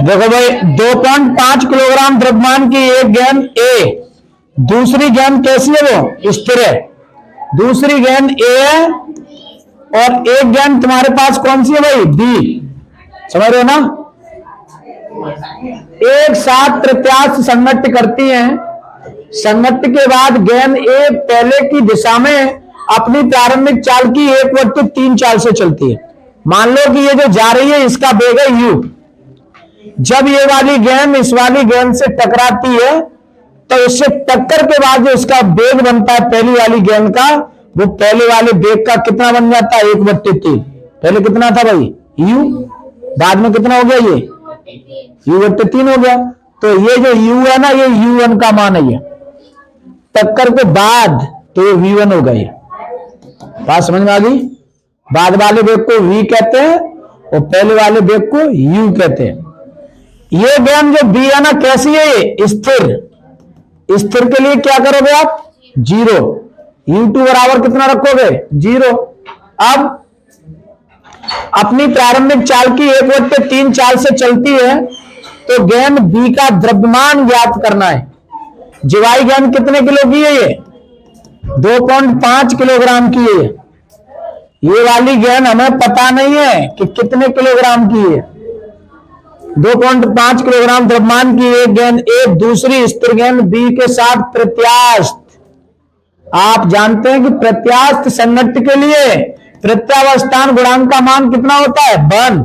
देखो भाई 2.5 किलोग्राम द्रव्यमान की एक गेंद ए, दूसरी गेंद कैसी है, वो स्थिर है। दूसरी गेंद ए है और एक गेंद तुम्हारे पास कौन सी है भाई, बी। समझ रहे हो ना? एक साथ प्रत्यास्थ संगठित करती हैं। संगठित के बाद गेंद ए पहले की दिशा में अपनी प्रारंभिक चाल की 1/3 चाल से चलती है। मान लो कि ये जो जा रही है इसका वेग है u। जब ये वाली गेंद इस वाली गेंद से टकराती है तो इससे टक्कर के बाद जो इसका वेग बनता है पहली वाली गेंद का, वो पहले वाले वेग का कितना बन जाता है, 1/3। पहले कितना था भाई, u, बाद में कितना हो गया, ये u/3 हो गया। तो ये जो u है ना, ये u1 का मान है। ये टक्कर के बाद तो ये v1 हो गई। बात समझ में आ गई? बाद वाले वेग को v कहते हैं और पहले वाले वेग को u कहते हैं। ये गेंद जो b है ना, कैसी है, ये स्थिर। स्थिर के लिए क्या करोगे आप, 0। u2 बराबर कितना रखोगे, 0। अब अपनी प्रारंभिक चाल की 1/3 चाल से चलती है तो गेंद b का द्रव्यमान ज्ञात करना है। जीवाई गेंद कितने किलो की है, ये 2.5 किलोग्राम की है। ये वाली गेंद हमें पता नहीं है कि कितने किलोग्राम की है। 2.5 किलोग्राम द्रव्यमान की एक गेंद ए, दूसरी स्थिर गेंद बी के साथ प्रत्यास्थ। आप जानते हैं कि प्रत्यास्थ संगठित के लिए प्रत्यावस्थान गुणांक का मान कितना होता है, 1।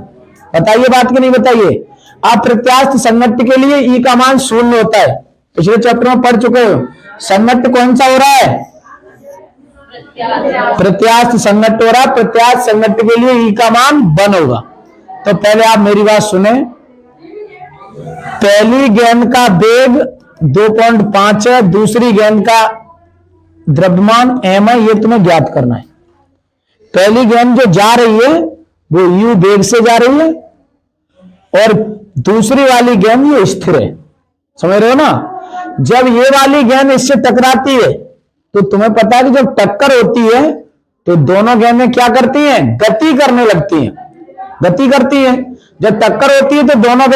बताइए बात कि नहीं बताइए? आप प्रत्यास्थ संगठित के लिए ई का मान 0 होता है। पिछले चैप्टर में पढ़ चुके हो। संगठित कौन सा हो रहा है, प्रत्यास्थ संगठित हो रहा है। प्रत्यास्थ संगठित के लिए ई का मान 1 होगा। तो पहले आप मेरी बात सुने। पहली गेंद का वेग 2.5 है, दूसरी गेंद का द्रव्यमान m है, ये तुम्हें ज्ञात करना है। पहली गेंद जो जा रही है वो u वेग से जा रही है और दूसरी वाली गेंद ये स्थिर है। समझ रहे हो ना? जब ये वाली गेंद इससे टकराती है तो तुम्हें पता है कि जब टक्कर होती है तो दोनों गेंदें क्या करती हैं, गति करने लगती हैं। गति करती हैं। जब टक्कर होती है तो दोनों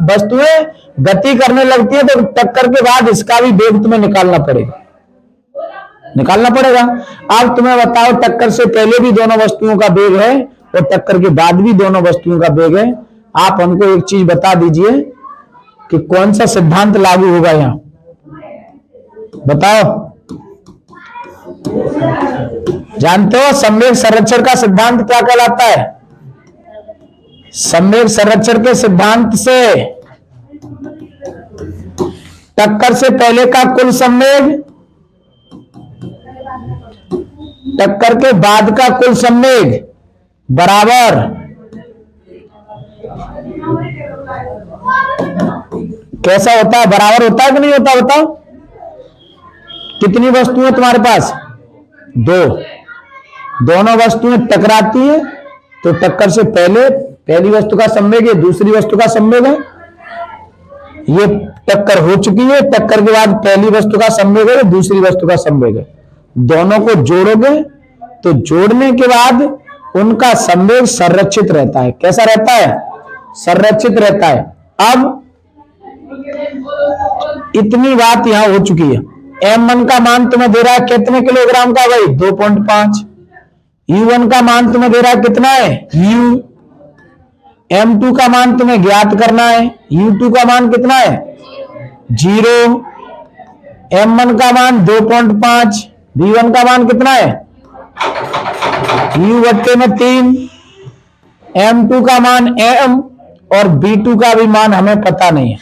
वस्तुएं गति करने लगती है। तो टक्कर के बाद इसका भी वेग तुम्हें निकालना पड़ेगा। अब तुम्हें बताओ, टक्कर से पहले भी दोनों वस्तुओं का वेग है और टक्कर के बाद भी दोनों वस्तुओं का वेग है। आप हमको एक चीज बता दीजिए कि कौन सा सिद्धांत लागू होगा यहां, बताओ। जानते हो संवेग संरक्षण का सिद्धांत क्या कहलाता है? संवेग संरक्षण के सिद्धांत से टक्कर से पहले का कुल संवेग, टक्कर के बाद का कुल संवेग बराबर कैसा होता है, बराबर होता है कि नहीं होता, बताओ। कितनी वस्तुएं तुम्हारे पास, 2। दोनों वस्तुएं टकराती है तो टक्कर से पहले पहली वस्तु का संवेग है, दूसरी वस्तु का संवेग है। ये टक्कर हो चुकी है, टक्कर के बाद पहली वस्तु का संवेग है, दूसरी वस्तु का संवेग है। दोनों को जोड़ोगे तो जोड़ने के बाद उनका संवेग संरक्षित रहता है। कैसा रहता है, संरक्षित रहता है। अब इतनी बात यहां हो चुकी है। m1 का मान तुम्हें दे रहा है कितने किलोग्राम का भाई, 2.5। u1 का मान तुम्हें दे रहा है कितना है, u। m2 का मान तुम्हें ज्ञात करना है, u2 का मान कितना है, 0। m1 का मान 2.5, v1 का मान कितना है, u/3। m2 का मान m और b2 का भी मान हमें पता नहीं है।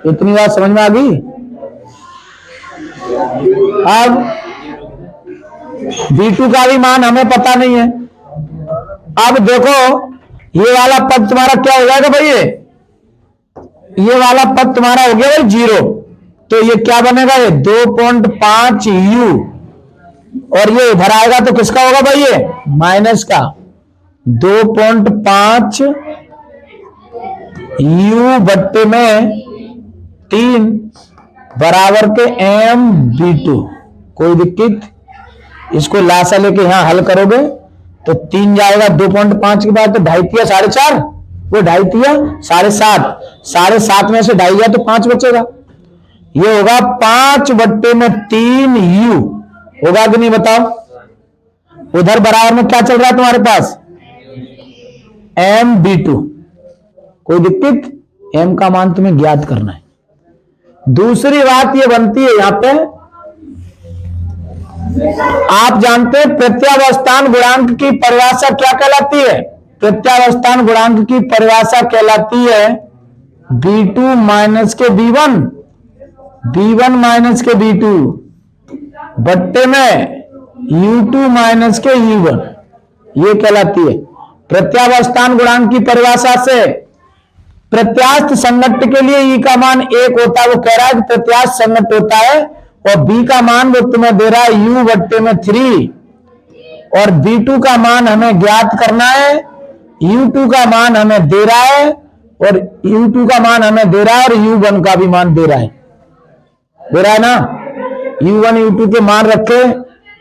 इतनी बात समझ में आ गई? अब v2 का भी मान हमें पता नहीं है। अब देखो ये वाला पद तुम्हारा क्या हो जाएगा भाई, ये वाला पद तुम्हारा हो गया भाई 0। तो ये क्या बनेगा, ये 2.5 u और ये इधर आएगा तो किसका होगा भाई, ये माइनस का 2.5 u/3 बराबर के m/b2। कोई दिक्कत? इसको लासा लेके यहां हल करोगे तो 3 जाएगा 2.5 के बाद, तो 2.5 तिया 4.5, वो 2.5 तिया 7.5, 7.5 में से 2.5 गया तो 5 बचेगा। ये होगा 5/3 u होगा कि नहीं बताओ। उधर बराबर में क्या चल रहा है तुम्हारे पास, MB2। कोई दिक्कत, m का मान तुम्हें ज्ञात करना है। दूसरी बात ये बनती है यहां पे, आप जानते हैं प्रत्यावस्थान गुणांक की परिभाषा क्या कहलाती है। प्रत्यावस्थान गुणांक की परिभाषा कहलाती है B2 माइनस के B1, B1 माइनस के B2 बट्टे में U2 माइनस के U1, ये कहलाती है। प्रत्यावस्थान गुणांक की परिभाषा से प्रत्यास्थ संगत के लिए ई का मान 1 होता है, वो कह रहा है कि प्रत्यास्थ संगत होता है, और बी का मान वो तुम्हें दे रहा है u बट्टे में 3, और B2 का मान हमें ज्ञात करना है, U2 का मान हमें दे रहा है, और U2 का मान हमें दे रहा है, और U1 का भी मान दे रहा है ना। U1 U2 के मान रखे,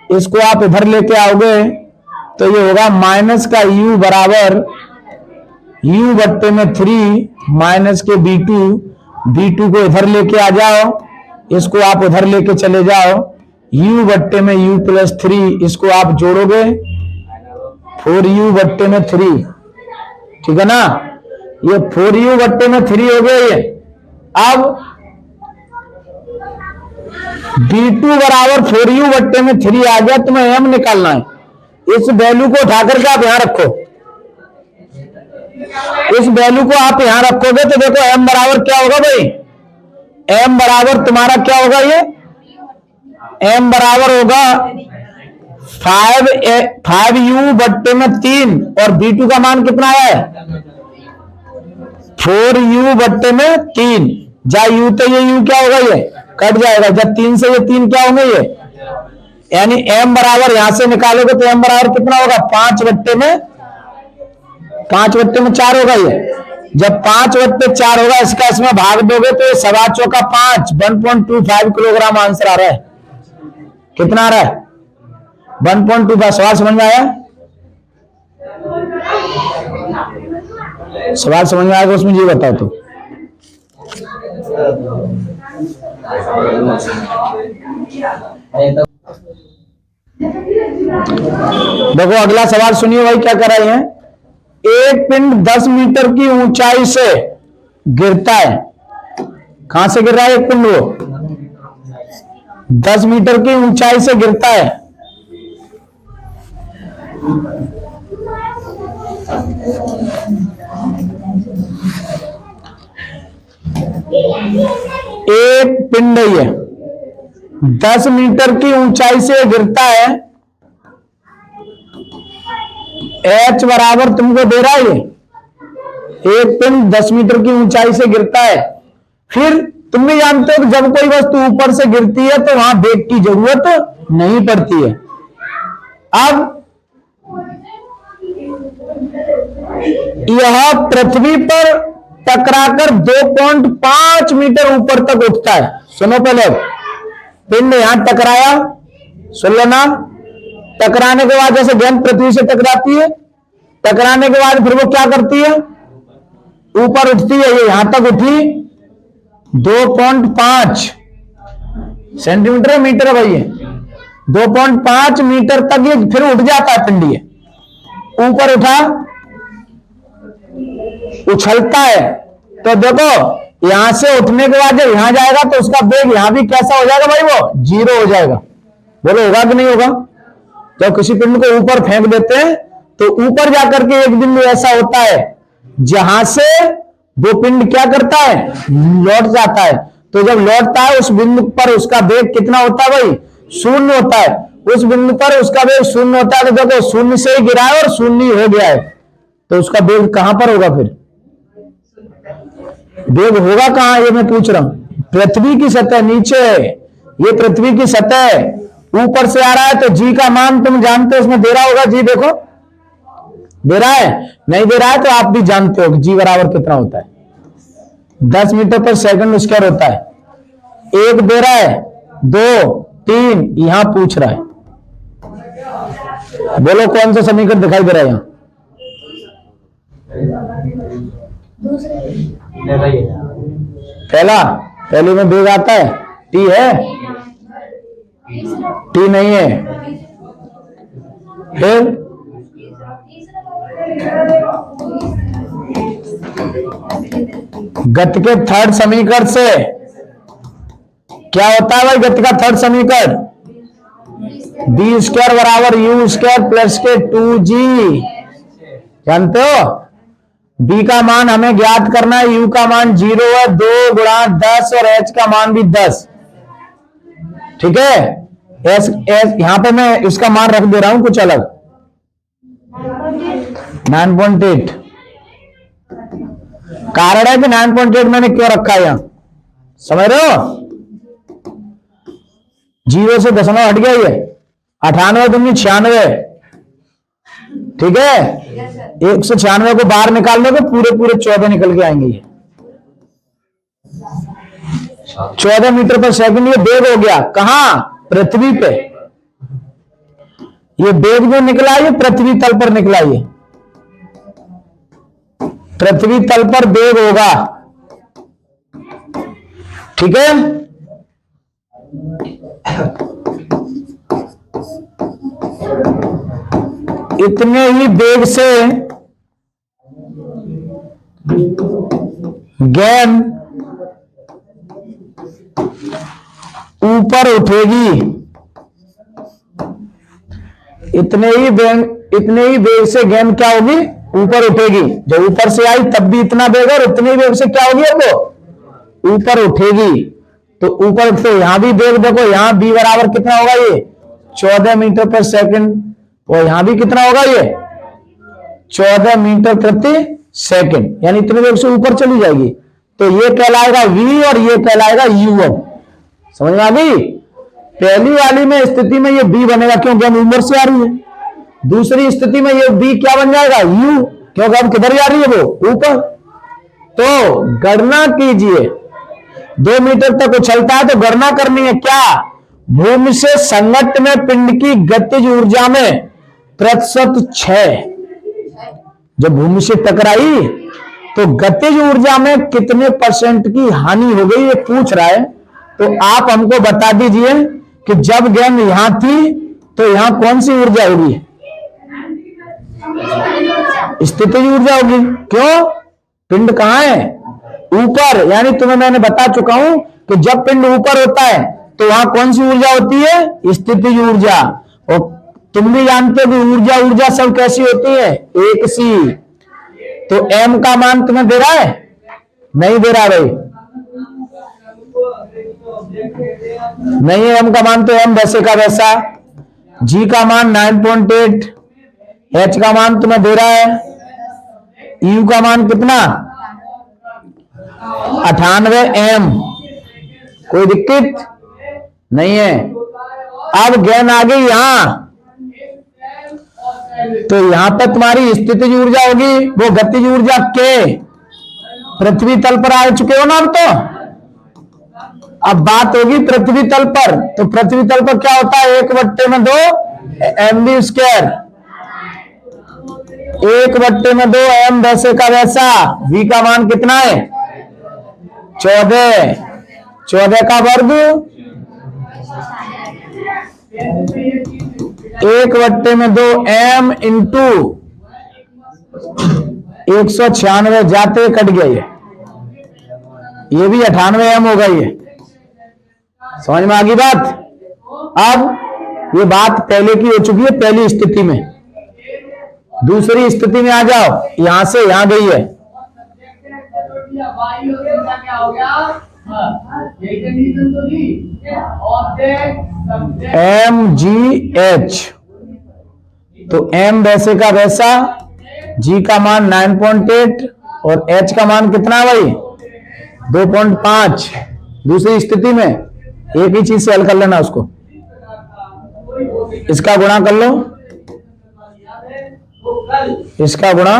इसको आप इधर लेके आओगे तो ये होगा माइनस का u बराबर u बट्टे में 3 माइनस के B2 को इधर लेके आ जाओ, इसको आप उधर लेके चले जाओ, u बट्टे में u प्लस 3, इसको आप जोड़ोगे 4u बट्टे में 3, ठीक है ना। ये 4u बट्टे में 3 हो गया ये। अब B2 बराबर 4u बट्टे में 3 आ गया, तुम्हें m निकालना है। इस वैल्यू को उठाकर के आप यहां रखो, इस वैल्यू को आप यहां रखोगे तो देखो m बराबर क्या होगा भाई, m बराबर तुम्हारा क्या होगा, ये m बराबर होगा 5u बट्टे में 3, और B2 का मान कितना है 4u बट्टे में 3, जा u तो ये u क्या होगा, ये कट जाएगा, जब 3 से ये 3 क्या होंगे ये, यानी m बराबर यहां से निकालोगे तो m बराबर कितना होगा 5 बट्टे में 4 होगा। ये जब 5/4 होगा, इसका इसमें भाग दोगे तो ये 5 1.25 किलोग्राम आंसर आ रहा है। कितना आ रहा है 1.25। सवाल समझ में आया, सवाल समझ में आएगा उसमें, ये बताओ तो। देखो अगला सवाल सुनिए भाई, क्या कर रहे हैं। एक पिंड 10 मीटर की ऊंचाई से गिरता है। कहां से गिर रहा है एक पिंड, वो 10 मीटर की ऊंचाई से गिरता है। एक पिंड ये 10 मीटर की ऊंचाई से गिरता है, H बराबर तुमको दे रहा है, ये एक पिंड 10 मीटर की ऊंचाई से गिरता है। फिर तुम भी जानते हो कि जब कोई वस्तु ऊपर से गिरती है तो वहां वेग की जरूरत नहीं पड़ती है। अब यह पृथ्वी पर टकराकर 2.5 मीटर ऊपर तक उठता है। सुनो पहले, पिंड यहां टकराया, सुन लेना। टकराने के बाद जैसे गेंद पृथ्वी से टकराती है, टकराने के बाद फिर वो क्या करती है, ऊपर उठती है। ये यहां तक उठी 2.5 सेंटीमीटर मीटर है भाई, ये 2.5 मीटर तक ये फिर उठ जाता है पिंड। ये ऊपर उठा, उछलता है, तो देखो यहां से उठने के बाद जब यहां जाएगा तो उसका वेग यहां भी कैसा हो जाएगा भाई, वो 0 हो जाएगा। बोलो होगा कि नहीं होगा। जब किसी पिंड को ऊपर फेंक देते हैं तो ऊपर जाकर के एक बिंदु ऐसा होता है जहां से वो पिंड क्या करता है, लौट जाता है। तो जब लौटता है उस बिंदु पर उसका वेग कितना होता है भाई, 0 होता है। उस बिंदु पर उसका वेग 0 होता है। तो देखो 0 से ही गिरा है और 0 हो गया है, तो उसका वेग कहां पर होगा, फिर वेग होगा कहां, ये मैं पूछ रहा हूं। पृथ्वी की सतह नीचे है, ये पृथ्वी की सतह ऊपर से आ रहा है, तो जी का मान तुम जानते हो, उसमें दे रहा होगा जी। देखो दे रहा है, नहीं दे रहा है तो आप भी जानते हो कि जी बराबर कितना होता है, 10 मीटर पर सेकंड स्क्वायर होता है। 1 दे रहा है, 2 3 यहां पूछ रहा है। बोलो कौन सा समीकरण दिखाई दे रहा है यहाँ? पहला, पहले में बेग आता है, टी है, टी नहीं है। फिर गति के थर्ड समीकरण से क्या होता है भाई? गति का थर्ड समीकरण बी स्क्वायर बराबर यू स्क्वायर प्लस के 2g। जानते हो b का मान हमें ज्ञात करना है, u का मान 0 है, 2 गुणा 10 और h का मान भी 10। ठीक है, यहां पे मैं इसका मान रख दे रहा हूं कुछ अलग, 9.8। कारण है कि 9.8 मैंने क्यों रखा है यहां, समझ रहे हो? 0 से दशमलव हट गया ये, 98 दूनी 96। ठीक है, 196 को बाहर निकाल लोगे पूरे पूरे 14 निकल के आएंगे। ये 14 मीटर पर सेकंड ये बेग हो गया। कहां? पृथ्वी पे। ये बेग जो निकला ये पृथ्वी तल पर निकला, ये पृथ्वी तल पर बेग होगा। ठीक है, इतने ही बेग से गेंद ऊपर उठेगी। इतने ही बेग से गेंद क्या होगी? ऊपर उठेगी। जब ऊपर से आई तब भी इतना बेग, और उतने ही बेग से क्या होगी? वो ऊपर उठेगी। तो ऊपर उठते यहां भी बेग देखो, यहां b बराबर कितना होगा? ये 14 मीटर पर सेकंड। और यहां भी कितना होगा? ये 14 मीटर प्रति सेकंड, यानी इतने वेग से ऊपर चली जाएगी। तो ये कहलाएगा v और ये कहलाएगा u। अब समझ में आ गई? पहली वाली में स्थिति में ये b बनेगा क्योंकि हम ऊपर से आ रही है। दूसरी स्थिति में ये b क्या बन जाएगा? u, क्योंकि अब किधर जा रही है? वो ऊपर। तो गणना कीजिए, 2 मीटर तक उछलता है तो गणना करनी है क्या? भूमि से संगत में पिंड की गतिज ऊर्जा में प्रतिशत 6। जब भूमि से टकराई तो गतिज ऊर्जा में कितने परसेंट की हानि हो गई, ये पूछ रहा है। तो आप हमको बता दीजिए कि जब गेंद यहां थी तो यहां कौन सी ऊर्जा होगी? स्थितिज ऊर्जा होगी। क्यों? पिंड कहां है? ऊपर। यानी तुम्हें मैंने बता चुका हूं कि जब पिंड ऊपर होता है तो वहां कौन सी ऊर्जा होती है? स्थितिज ऊर्जा। और तुम भी जानते हो कि ऊर्जा सब कैसी होती है? एक सी। तो m का मान तुम्हें दे रहा है? नहीं दे रहा भाई, नहीं है m का मान। तो m वैसे का वैसा। g का मान 9.8, h का मान तुम्हें दे रहा है, u का मान कितना? 98 m। कोई दिक्कत नहीं है। अब गेंद आ गई यहां, तो यहां पर तुम्हारी स्थितिज ऊर्जा होगी, वो गतिज ऊर्जा के पृथ्वी तल पर आ चुके हो ना। अब बात होगी पृथ्वी तल पर। तो पृथ्वी तल पर क्या होता है? 1/2 mv स्क्वायर, 1/2 m वैसे का वैसा। v का मान कितना है? 14 का वर्ग 1/2 m इंटू 196, जाते कट गया ये भी 98 m होगा। ये समझ में आ गई बात? अब ये बात पहले की हो चुकी है, पहली स्थिति में। दूसरी स्थिति में आ जाओ, यहां से यहां गई है। mgh, तो m वैसे का वैसा, g का मान 9.8 और h का मान कितना भाई? 2.5। दूसरी स्थिति में एक ही चीज से हल कर लेना उसको, इसका गुणा कर लो, इसका गुणा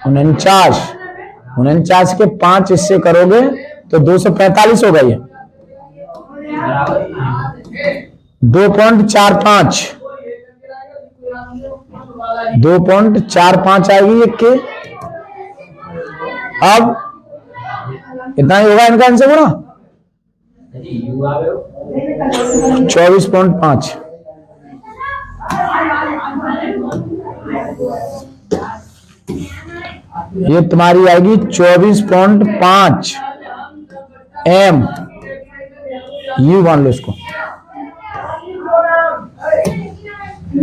49 के 5 इससे करोगे तो 245 होगा। ये 2.45 2.45 आएगी एक के। अब कितना ही होगा इनका आंसर बोला 24.5। ये तुम्हारी आएगी 24.5 एम। यू मान लो इसको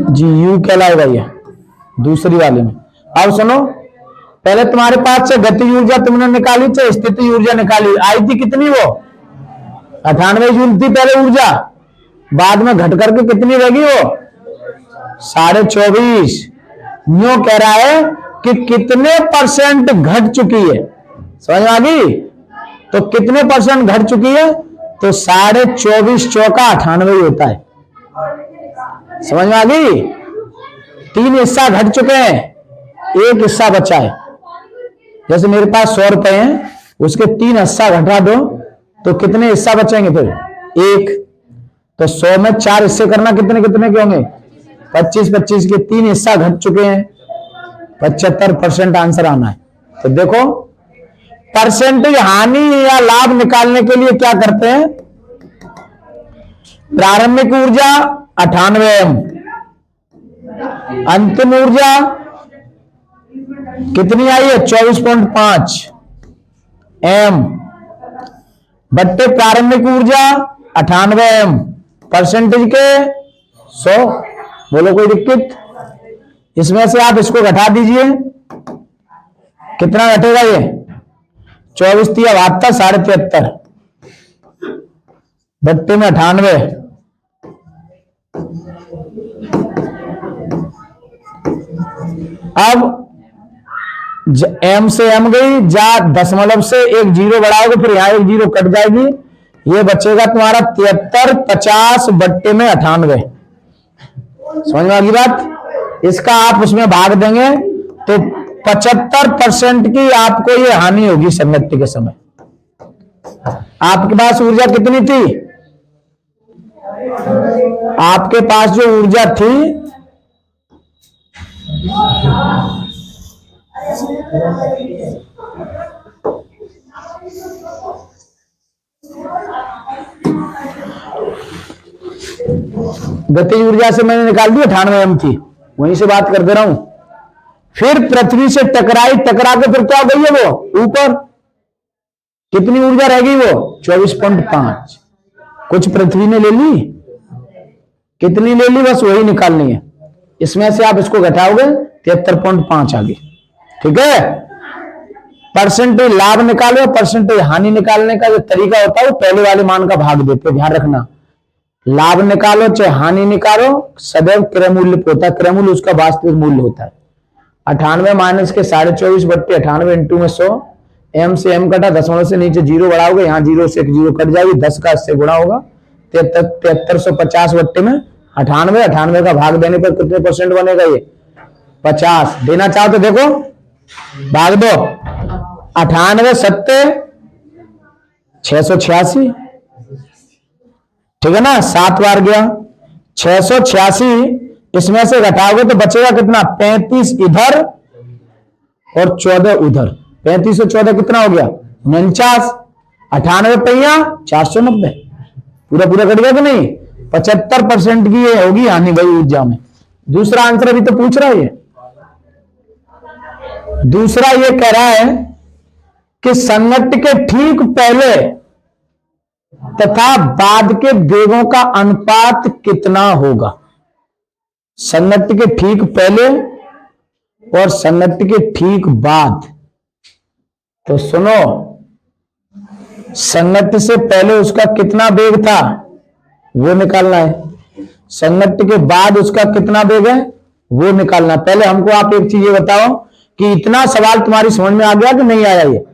जी, यू कहलाएगा ये दूसरी वाली में। अब सुनो, पहले तुम्हारे पास से गति ऊर्जा तुमने निकाली, चाहे स्थिति ऊर्जा निकाली, आई थी कितनी? वो 98 जूल थी पहले ऊर्जा, बाद में घट करके कितनी रहेगी? वो 24.5। न्यू कह रहा है कि कितने परसेंट घट चुकी है, समझ में आ गई? तो कितने परसेंट घट चुकी है? तो 24.5 चौका 98 होता है, समझ में आ गई? 3 हिस्सा घट चुके हैं, एक हिस्सा बचा है। जैसे मेरे पास 100 रुपए हैं, उसके 3 हिस्सा घटा दो तो कितने हिस्सा बचेंगे? फिर 1। तो 100 में 4 हिस्से करना कितने कितने के होंगे? 25-25 के 3 हिस्सा घट चुके हैं, 75% आंसर आना है। तो देखो, परसेंटेज हानि या लाभ निकालने के लिए क्या करते हैं? प्रारंभिक ऊर्जा 98 एम, अंतिम ऊर्जा कितनी आई है? 24.5 एम बट्टे प्रारंभिक ऊर्जा 98 एम, परसेंटेज के 100। बोलो कोई दिक्कत? इसमें से आप इसको घटा दीजिए, कितना घटेगा ये? 24 × 72 73 बट्टे में 98। अब एम से एम गई, जा दशमलव से एक जीरो बढ़ाओगे, फिर यहां एक जीरो कट जाएगी, ये बचेगा तुम्हारा 73/50 बट्टे में 98। समझ में आ गई बात? इसका आप उसमें भाग देंगे तो 75% की आपको ये हानि होगी संगति के समय। आपके पास ऊर्जा कितनी थी? आपके पास जो ऊर्जा थी गति ऊर्जा से मैंने निकाल दी 98 एम थी, वहीं से बात कर दे रहा हूं। फिर पृथ्वी से टकरा के फिर क्या हो गई है? वो ऊपर कितनी ऊर्जा रह गई? वो 24.5। कुछ पृथ्वी ने ले ली, कितनी ले ली? बस वही निकालनी है। इसमें से आप इसको घटाओगे 73.5 आ गई, ठीक है? परसेंटेज लाभ निकालो, परसेंटेज हानि निकालने का जो तरीका होता है वो पहले वाले मान का भाग देते, ध्यान रखना। लाभ निकालो चाहे हानि निकालो, सदैव क्रय मूल्य होता है, क्रय मूल्य उसका वास्तविक मूल्य होता है। 98 माइनस के 24.5 बट्टे 98 इंटू में 100, एम से एम कटा, दशमलव से नीचे जीरो बढ़ाओगे, यहाँ जीरो से एक जीरो कट जाएगी, 10 का इससे गुणा होगा, 7350 बट्टे में 98। 98 का भाग देने पर कितने परसेंट बनेगा? ये 50। देना चाहो तो देखो, भाग दो। 98 सत्ते 686, ठीक है ना? 7 बार गया 686, इसमें से घटाओगे तो बचेगा कितना? 35 इधर और 14 उधर। 35 और 14 कितना हो गया? 49। 98 पहिया 490, पूरा पूरा कट गया कि नहीं? 75% की ये होगी हानि भाई ऊर्जा में। दूसरा आंसर अभी तो पूछ रहा है ये। दूसरा ये कह रहा है कि संगति के ठीक पहले तथा बाद के वेगों का अनुपात कितना होगा? संगति के ठीक पहले और संगति के ठीक बाद। तो सुनो, संगति से पहले उसका कितना वेग था वो निकालना है, संगति के बाद उसका कितना वेग है वो निकालना है। पहले हमको आप एक चीज ये बताओ कि इतना सवाल तुम्हारी समझ में आ गया कि नहीं आया? ये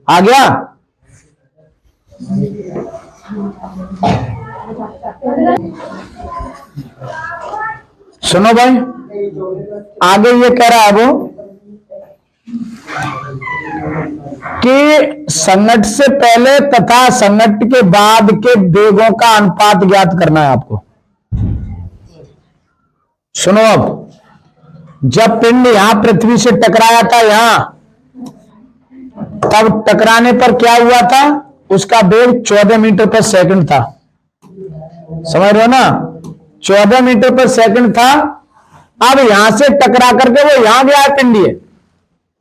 आ गया? सुनो भाई, आगे ये कह रहा है वो कि संगत से पहले तथा संगत के बाद के वेगों का अनुपात ज्ञात करना है आपको। सुनो, अब जब पिंड यहां पृथ्वी से टकराया था यहां, तब टकराने पर क्या हुआ था, उसका वेग 14 मीटर पर सेकंड था। समझ रहे हो ना, 14 मीटर पर सेकंड था। अब यहां से टकरा करके वो यहां गया है पिंड, ये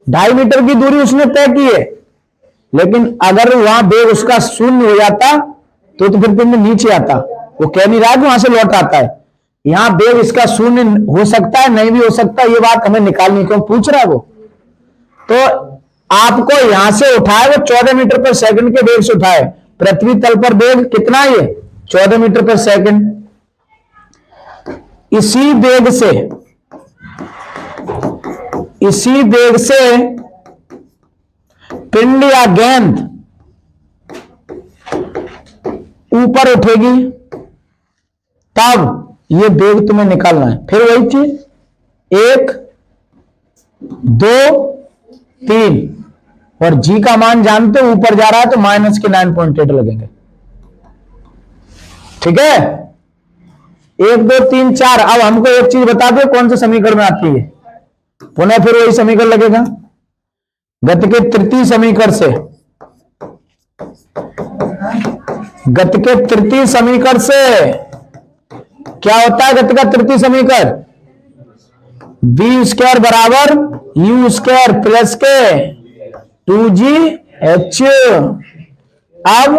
2.5 मीटर की दूरी उसने तय की है, लेकिन अगर वहां वेग उसका शून्य हो जाता तो फिर पिंड नीचे आता। वो कह नहीं रहा कि वहां से लौट आता है, यहां वेग इसका शून्य हो सकता है, नहीं भी हो सकता, ये बात हमें निकालनी, क्यों पूछ रहा है वो। तो आपको यहां से उठाए वो 14 मीटर पर सेकंड के वेग से उठाए, पृथ्वी तल पर वेग कितना है, ये 14 मीटर पर सेकंड। इसी वेग से पिंड या गेंद ऊपर उठेगी, तब ये वेग तुम्हें निकालना है। फिर वही चीज, 1 2 3, और जी का मान जानते हो, ऊपर जा रहा है तो माइनस के 9.8 लगेंगे। ठीक है, 1 2 3 4। अब हमको एक चीज बता दो, कौन से समीकरण में आती है, पुनः फिर वही समीकरण लगेगा। गति के तृतीय समीकरण से, गति के तृतीय समीकरण से क्या होता है, गति का तृतीय समीकरण, बी स्क्वायर बराबर यू स्क्वायर प्लस के 2gh। अब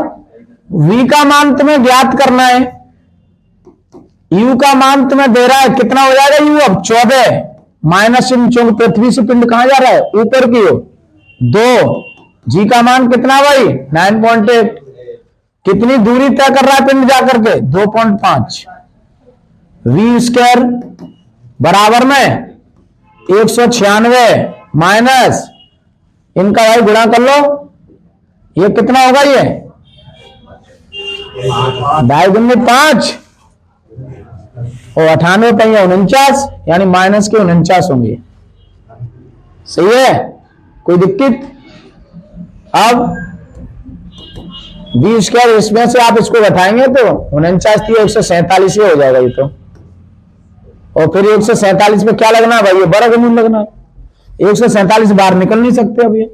v का मान तुम्हें ज्ञात करना है, u का मान तुम्हें दे रहा है, कितना हो जाएगा u, अब 14 माइनस चिन्ह, पृथ्वी से पिंड कहां जा रहा है, ऊपर की ओर, 2, g का मान कितना भाई 9.8, कितनी दूरी तय कर रहा है पिंड जाकर के, 2.5। v स्क्वायर बराबर में 196 माइनस इनका भाई गुणा कर लो, ये कितना होगा, ये 2.5 गुने 5 और 98 पंजे 49, यानी माइनस के 49 होंगे। सही है, कोई दिक्कत। अब बी स्क्वायर, इसमें से आप इसको घटाएंगे तो 49 थी, 147 हो जाएगा ये तो, और फिर 147 में क्या लगना है भाई, ये वर्गमूल लगना है, 147 बाहर निकल नहीं सकते अब ये।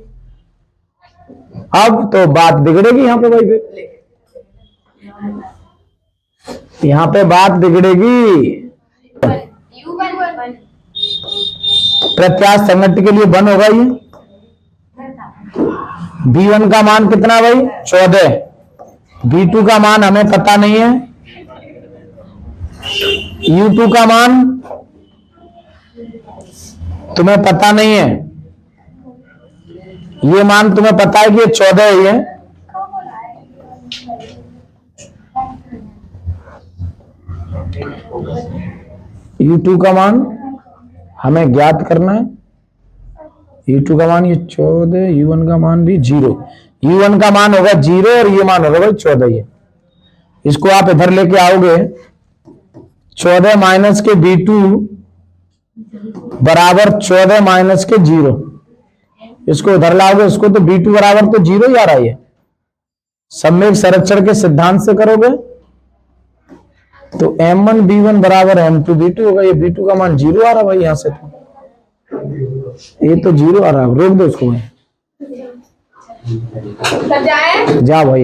अब तो बात बिगड़ेगी यहां पे भाई, फिर यहां पे बात बिगड़ेगी। प्रत्यास्थ संगति के लिए 1 होगा ये। B1 का मान कितना भाई 14, B2 का मान हमें पता नहीं है, U2 का मान तुम्हें पता नहीं है, ये मान तुम्हें पता है कि ये 14 है ये। U2 का मान हमें ज्ञात करना है, U2 का मान ये 14, U1 का मान भी 0, U1 का मान होगा 0 और ये मान होगा भाई 14। ये इसको आप इधर लेके आओगे, 14 माइनस के B2 बराबर 14 माइनस के 0, इसको उधर लाओगे, इसको तो B2 बराबर तो 0 ही आ रहा है। सम्यक संरक्षण के सिद्धांत से करोगे तो M1 B1 बराबर M2 B2 होगा। ये B2 का मान 0 आ रहा भाई, यहां से तो ये तो 0 आ रहा है, रोक दो उसको भाई, जा भाई।